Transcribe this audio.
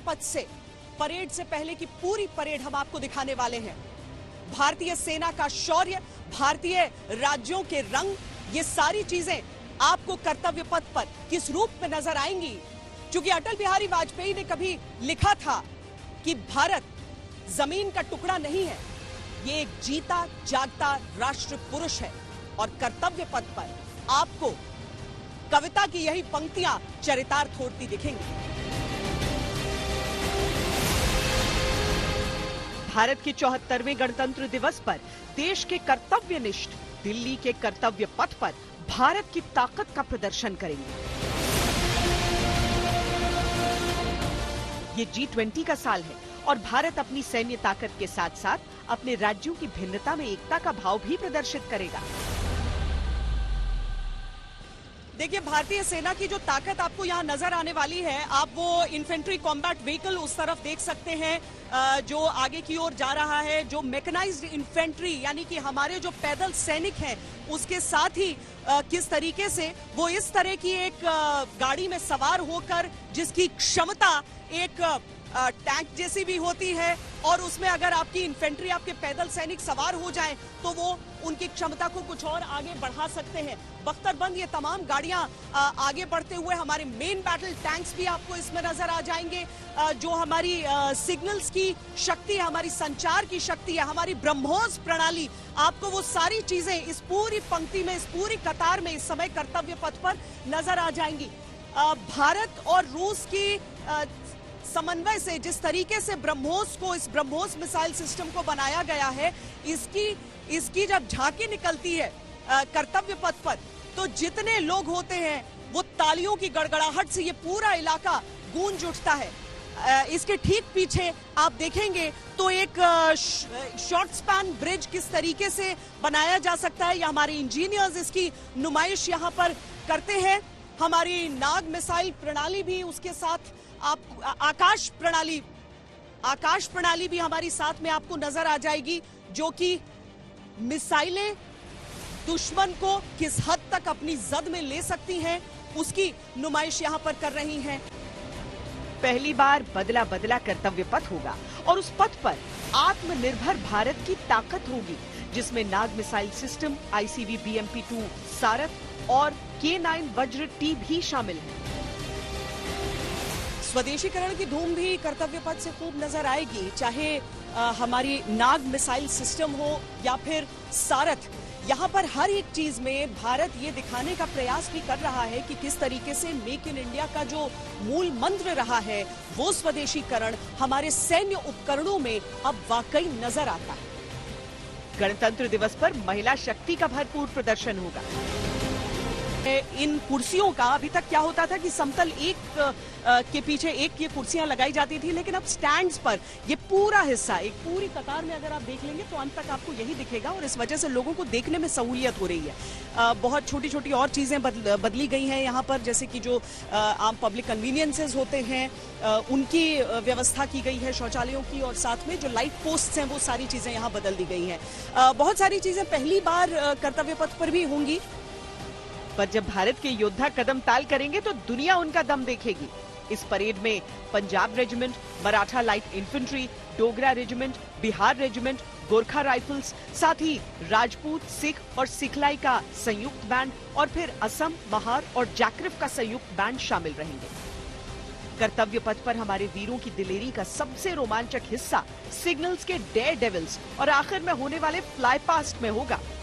पथ से परेड से पहले की पूरी परेड हम आपको दिखाने वाले हैं। भारतीय सेना का शौर्य, भारतीय राज्यों के रंग, ये सारी चीजें आपको कर्तव्य पथ पर किस रूप में नजर आएंगी। क्योंकि अटल बिहारी वाजपेयी ने कभी लिखा था कि भारत जमीन का टुकड़ा नहीं है, ये एक जीता जागता राष्ट्र पुरुष है। और कर्तव्य पथ पर आपको कविता की यही पंक्तियां चरितार्थ होती दिखेंगी। भारत के 74वें गणतंत्र दिवस पर देश के कर्तव्यनिष्ठ दिल्ली के कर्तव्य पथ पर भारत की ताकत का प्रदर्शन करेंगे। ये G20 का साल है और भारत अपनी सैन्य ताकत के साथ साथ अपने राज्यों की भिन्नता में एकता का भाव भी प्रदर्शित करेगा। देखिए, भारतीय सेना की जो ताकत आपको यहाँ नजर आने वाली है, आप वो इन्फेंट्री कॉम्बैट व्हीकल उस तरफ देख सकते हैं जो आगे की ओर जा रहा है। जो मैकेनाइज्ड इन्फेंट्री यानी कि हमारे जो पैदल सैनिक हैं, उसके साथ ही किस तरीके से वो इस तरह की एक गाड़ी में सवार होकर, जिसकी क्षमता एक टैंक जैसी भी होती है, और उसमें अगर आपकी इन्फेंट्री, आपके पैदल सैनिक सवार हो जाएं तो वो उनकी क्षमता को कुछ और आगे बढ़ा सकते हैं। बख्तरबंद ये तमाम गाड़ियां आगे बढ़ते हुए, हमारे मेन बैटल टैंक्स भी आपको इसमें नजर आ जाएंगे। जो हमारी सिग्नल्स की शक्ति है, हमारी संचार की शक्ति है, हमारी ब्रह्मोस प्रणाली, आपको वो सारी चीजें इस पूरी पंक्ति में, इस पूरी कतार में इस समय कर्तव्य पथ पर नजर आ जाएंगी। भारत और रूस की समन्वय से जिस तरीके से ब्रह्मोस को, इस ब्रह्मोस मिसाइल सिस्टम को बनाया गया है, इसकी जब झांकी निकलती है कर्तव्य पथ पर, तो जितने लोग होते हैं वो तालियों की गड़गड़ाहट से ये पूरा इलाका गूंज उठता है। इसके ठीक पीछे आप देखेंगे तो एक शॉर्ट स्पैन ब्रिज किस तरीके से बनाया जा सकता है, या हमारे इंजीनियर्स इसकी नुमाइश यहाँ पर करते हैं। हमारी नाग मिसाइल प्रणाली भी उसके साथ, आप आकाश प्रणाली भी हमारी साथ में आपको नजर आ जाएगी, जो कि मिसाइलें दुश्मन को किस हद तक अपनी जद में ले सकती हैं, उसकी नुमाइश यहां पर कर रही हैं। पहली बार बदला बदला कर्तव्य पथ होगा और उस पथ पर आत्मनिर्भर भारत की ताकत होगी, जिसमें Nag missile system, ICV BMP-2 Sarath और K9 वज्र T भी शामिल है। स्वदेशीकरण की धूम भी कर्तव्य पथ से खूब नजर आएगी, चाहे हमारी नाग मिसाइल सिस्टम हो या फिर सारथ। यहाँ पर हर एक चीज में भारत ये दिखाने का प्रयास भी कर रहा है कि किस तरीके से मेक इन इंडिया का जो मूल मंत्र रहा है, वो स्वदेशीकरण हमारे सैन्य उपकरणों में अब वाकई नजर आता है। गणतंत्र दिवस पर महिला शक्ति का भरपूर प्रदर्शन होगा। इन कुर्सियों का अभी तक क्या होता था कि समतल एक के पीछे एक ये कुर्सियां लगाई जाती थी, लेकिन अब स्टैंड्स पर ये पूरा हिस्सा, एक पूरी कतार में अगर आप देख लेंगे तो अंत तक आपको यही दिखेगा, और इस वजह से लोगों को देखने में सहूलियत हो रही है। बहुत छोटी छोटी और चीजें बदली गई हैं यहाँ पर, जैसे कि जो आम पब्लिक कन्वीनियंसेस होते हैं उनकी व्यवस्था की गई है, शौचालयों की, और साथ में जो लाइट पोस्ट हैं वो सारी चीजें यहाँ बदल दी गई हैं। बहुत सारी चीजें पहली बार कर्तव्य पथ पर भी होंगी, पर जब भारत के योद्धा कदम ताल करेंगे तो दुनिया उनका दम देखेगी। इस परेड में Punjab regiment, Maratha light infantry, Dogra regiment, Bihar regiment, Gorkha rifles, साथ ही राजपूत, सिख और सिखलाई का संयुक्त बैंड, और फिर असम, महार और जाकरिफ का संयुक्त बैंड शामिल रहेंगे। कर्तव्य पथ पर हमारे वीरों की दिलेरी का सबसे रोमांचक हिस्सा सिग्नल्स के डेयर डेविल्स और आखिर में होने वाले फ्लाई पास्ट में होगा।